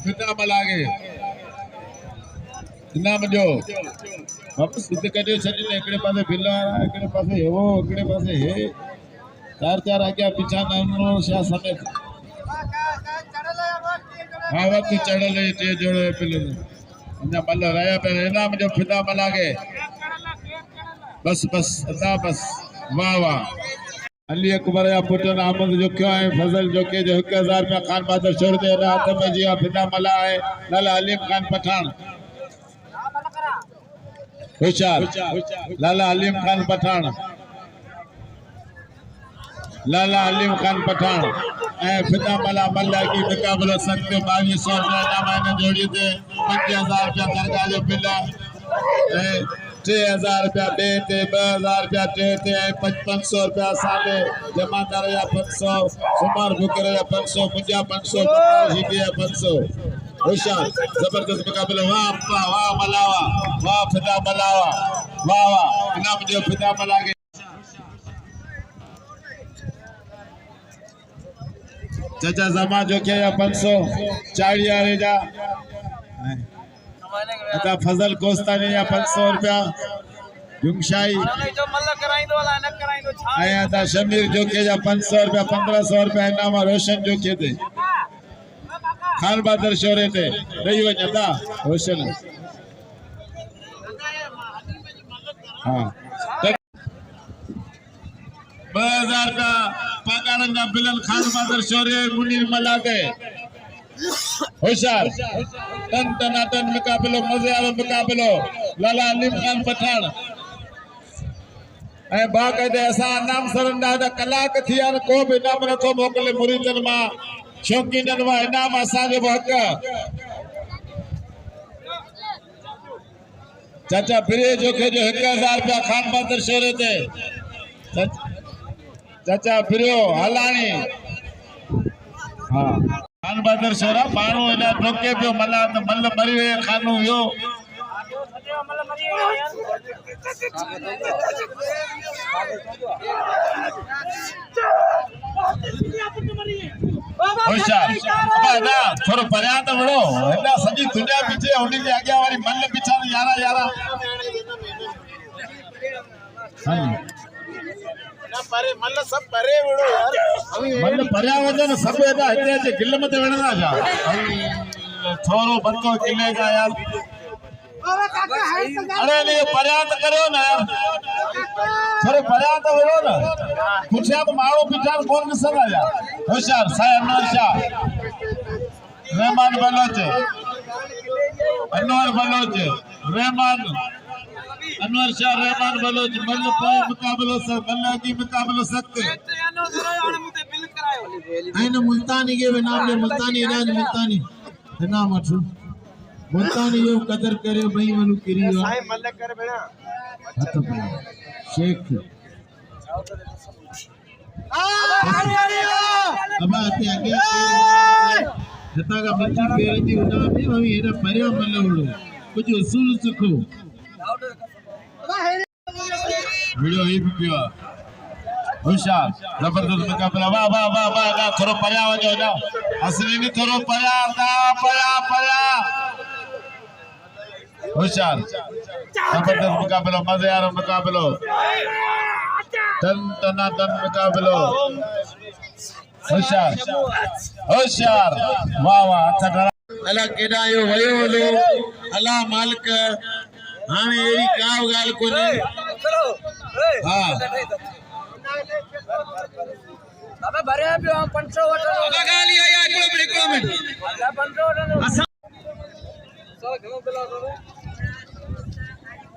फिदा मलागे इनाम जो वापस सिद्ध करियो छॾीने हिकिड़े पासे बिल वारा हिकिड़े पासे हेवो हिकिड़े पासे हे चार अॻियां पिछा नमूनो छा समेत हा वक़्तु चढ़ल टे जोड़े पिल अञा मल रहिया पिया इनाम जो फिदा मलागे बस बस अदा बस वाह वाह अली अकबर या पुटन अहमद जो क्यों है फजल जो के जो 1000 रुपया खान बहादुर छोड़ दे रहा हाथ में जिया फिदा मला है लाला अलीम खान पठान होशियार लाला अलीम खान पठान लाला अलीम खान पठान ए फिदा मला मल्ला की मुकाबला सख्त 2200 रुपया ना मैंने जोड़ी थे 5000 रुपया दरगाह जो पिला 3000 रुपया बे ते 2000 रुपया टे ते 5500 रुपया साले जमादार या 500 सुमार बुकर या 500 मुंजा 500 हिदी या 500 होशियार जबरदस्त मुकाबला वाह वाह मलावा वाह फिदा मलावा वाह वाह इनाम जो फिदा मलागे चाचा जमा जो के या 500 चाड़िया रे जा अता फजल कोस्तानी या 500 रुपया जुमशाई आया था शमीर जो के जा 500 रुपया 1500 रुपया इनाम रोशन जो के दे खान बहादुर शोरे थे रही वञ था रोशन हां 2000 रुपया पगारन जा बिलन खान बहादुर शोरे मुनीर मला दे होशियार टन टनाटन मुकाबलो मजे वालो मुकाबलो लाला अलीम खान पठान ए बाकायदे असा नाम सरंदा दा कलाक थिया को भी नाम नथो मोकले मुरीदन मा शौकीनन मा इनाम असा जो हक चाचा फिरे जो के जो 1000 रुपया खान बहादुर शोरे ते चाचा फिरो हलाणी हां खान बहादुर शोरा माण्हू एॾा ढोके पियो मला त मल मरी वियो खानो हुयो होशियार ना थोरो परियां त वड़ो एॾा सॼी दुनिया पीछे उन जे अॻियां वारी मल पीछा यारा यारा ना परे मल सब परे वड़ो यार मल परियां वजन सब एदा हिते जे गिल मते वणदा जा थोरो बंदो किले का यार अरे नहीं परियां त करो ना यार थोरो परियां त वड़ो ना पुछया तो मारो पिछा कोन दिसंदा यार होशियार साईं अनवर शाह रहमान बलोच अनवर बलोच रहमान अनवर शाह रहमान बलोच मल पे मुकाबलो सब मल्ला की मुकाबलो सख्त आइन मुल्तानी के नाम ले मुल्तानी राज मुल्तानी नाम अठो मुल्तानी जो कदर करे भाई मनु करियो साईं मल कर बेड़ा हथ पे शेख अब आते आगे जता का बच्ची पेरे दी उना में भाई एरा परिया मल उड़ो कुछ उसूल सिखो वीडियो ही पियो होशियार जबरदस्त मुकाबला वाह वाह वाह वाह थोरो परिया वजो ना असली में थोरो परिया परिया होशियार जबरदस्त मुकाबला मजे वाला मुकाबलो टन टनाटन मुकाबलो होशियार होशियार वाह वाह अच्छा अला केडा यो वयो लो अला मालिक हाने एरी काव गाल कोने हां अबे भरे पियो 500 वठो अबे गाली आया हिकड़ो मिनट 500 वठो सर घणो बिल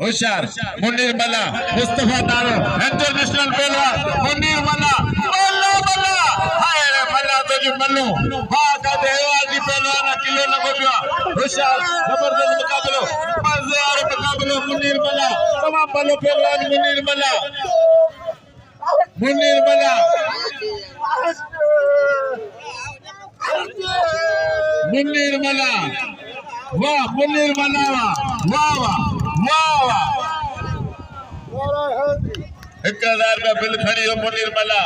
होशियार मुनीर मला मुस्तफा दारो इंटरनेशनल पहलवान मुनीर मला मल्ला मल्ला हाय रे मल्ला तो जो मल्लू हां का देवा जी पहलवान किलो लगो पियो होशियार जबरदस्त मुकाबलो मजेदार मुकाबलो मुनीर मला तमाम बलो पहलवान मुनीर मला मुनीर मला वाह मुनीर मला वाह वाह वाह 1000 रुपया बिल खड़ी हो मुनीर मला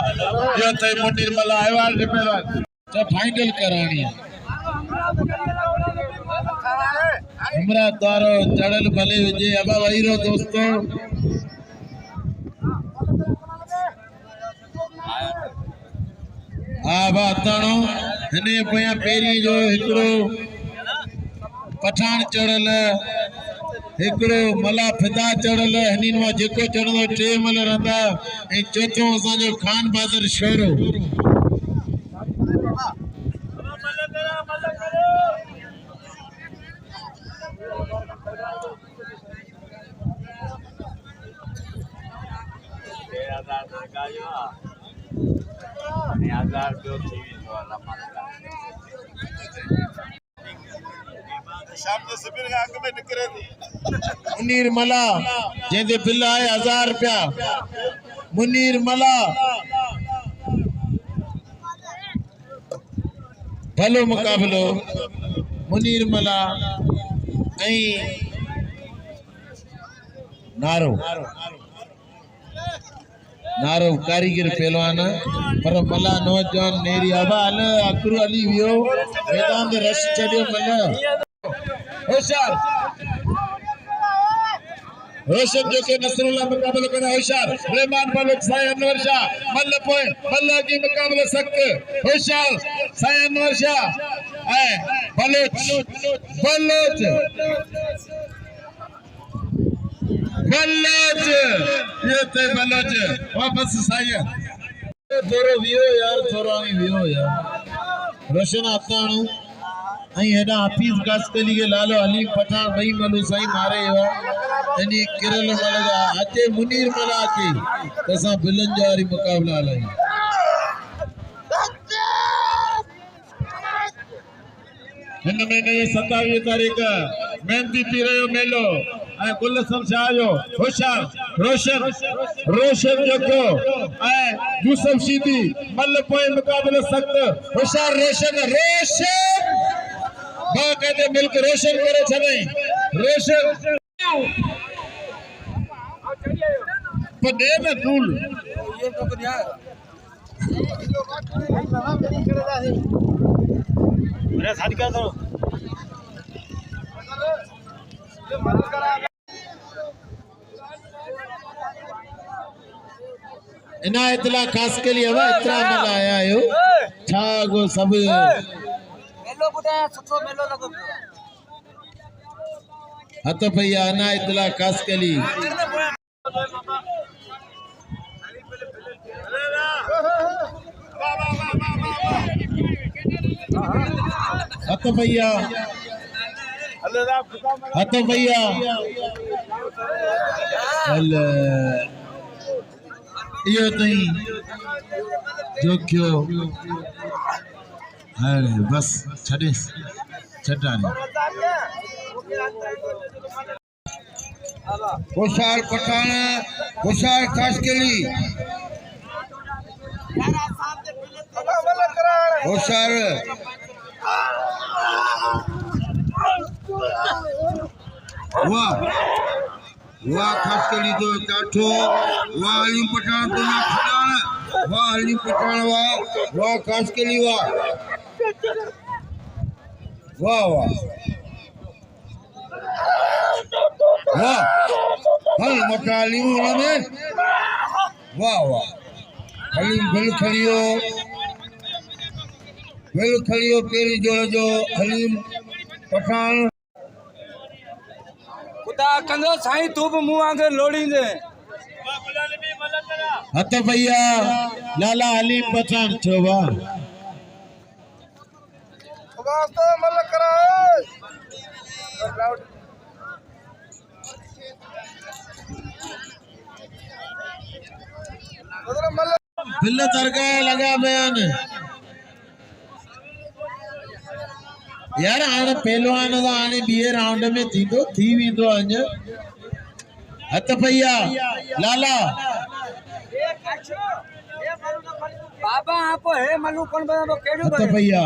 यो थे मुनीर मला अवार्ड पहलवान तो फाइनल करानी है हमरा द्वारो चढ़ल भले विजे अबा वहीरो दोस्तों आबा ताणो हने पया पेरी जो हिकड़ो पठान चढ़ल हिकड़ो मला फिदा चढ़ल हनीन मा जेको चढ़ंदो टे मल रहंदा ऐं चौथों असांजो खान बहादुर शोरो मुनीर मला जैसे बिल आए 1000 रुपया मुनीर मला भलो मुकाबलो मुनीर मला नारो नारो कारीगर पहलवान पर मला नौजवान नेरी अबा अल अकरू अली वियो मैदान दे रश चढ़ियो मला होशियार रोशन जो के नसरुल्लाह मुकाबला करा होशियार रहमान बालक साई अनवर शाह मल्ल पोए मल्ल की मुकाबला सख्त होशियार साई अनवर शाह ए बलोच बलोच बलोच ये ते बलोच वापस साई थोरो वियो यार थोरो वियो यार रोशन आताणू आई हेडा हाफिज कास्कली के लालो अली पठान भाई मलू साई मारे हुआ यानी किरल मलगा आते मुनीर मला आते तसा बिलन जारी मुकाबला लाई हिन महीने 27 तारीख मेहंदी पी रहियो मेलो ऐं गुलसन शाह जो होशियार रोशन रोशन जेको ऐं यूसुफ शीदी मल पोए मुकाबलो सख्त होशियार रोशन रोशन बाकायदे मिल्क रोशन करे छॾई रोशन पदे में धूल ये तो करिया अरे शादी कर दो इना इतला खास के लिए हवा इतना मजा आया हो छागो सब मेलो बुदा सुठो मेलो लगो हत भैया ना इतला खास के लिए हत भैया यो तई जो क्यों अरे बस छड़े छटाने होशियार पठान होशियार खासकेली होशियार वाह वाह खासकेली तो काठो वाह अली पठान तो ना खिलान वाह अली पठान वाह वाह खासकेली वाह वाह वाह वाह हल मकाली में वाह वाह हलीम बिल खलियो पेरी जोड़ जो हलीम पठान खुदा कंदो साईं तू भी मुंह आगे लोड़ींदे हत भैया लाला हलीम पठान छोवा वास्ते मल करा बिल तरका लगा बयान यार हाणे पहलवान दा हाणे ॿिए राउंड में थींदो थी वेंदो अञा हथ भैया लाला बाबा आप हे मलू कोन बनो केड़ो हथ भैया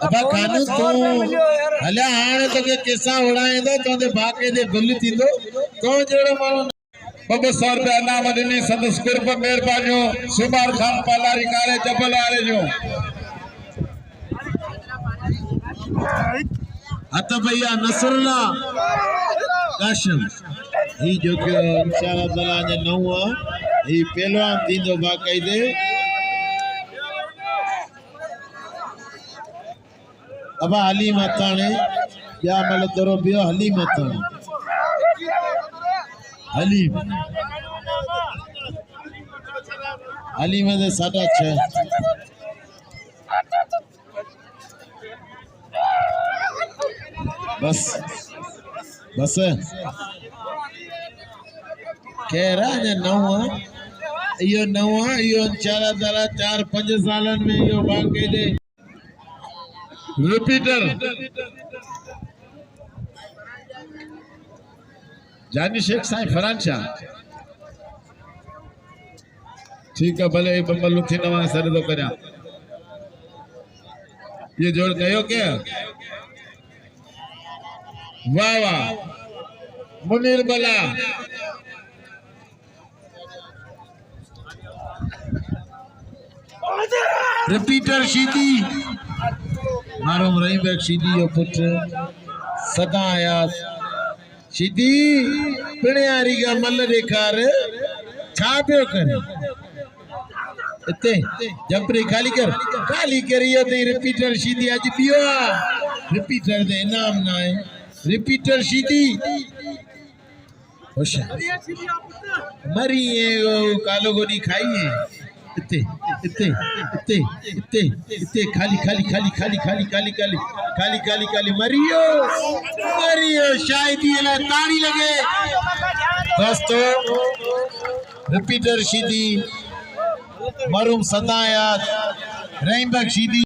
अबा कानू तो हले हाणे तो के केसा उड़ाईंदो तो दे बाके दे बिल थींदो तो जेड़ो माण्हू 200 रुपया इनाम ॾिनी संदसि कुर्ब महिरबानियूं सुमार खान पालारी काले जबल वारे जो हथ भैया नसरुल्ला काशिम ही जो कि इंशाअल्लाह ताला जे नव ही पहलवान थींदो बाकायदे अबा हली मताणे या मल तरो बियो हली मताणे हली में 6.5 बस बस केरा ने नव यो इंशाअल्लाह ताला 4-5 सालन में यो बाकायदे रिपीटर जानी शेख साईं फरहान शाह ठीक है भले बम्बल थी नवा सर तो करा ये जोड़ कयो क्या वाह वाह मुनीर बला रिपीटर शीदी मारूम रही बैग शीदी यो पुत्र सदा आयास शीदी पिण्यारी का मल देखार छा पियो करे इते जंपरी खाली कर यो ते रिपीटर शीदी आज पियो रिपीटर दे इनाम ना है रिपीटर शीदी होशियार मरी है वो कालो गोनी खाई है इते इते इते इते इते खाली खाली खाली खाली खाली खाली खाली खाली खाली खाली मरियो शायद ये ताड़ी लगे दोस्तों रिपीटर शीदी मरूम सदायात रहीम बख्श शीदी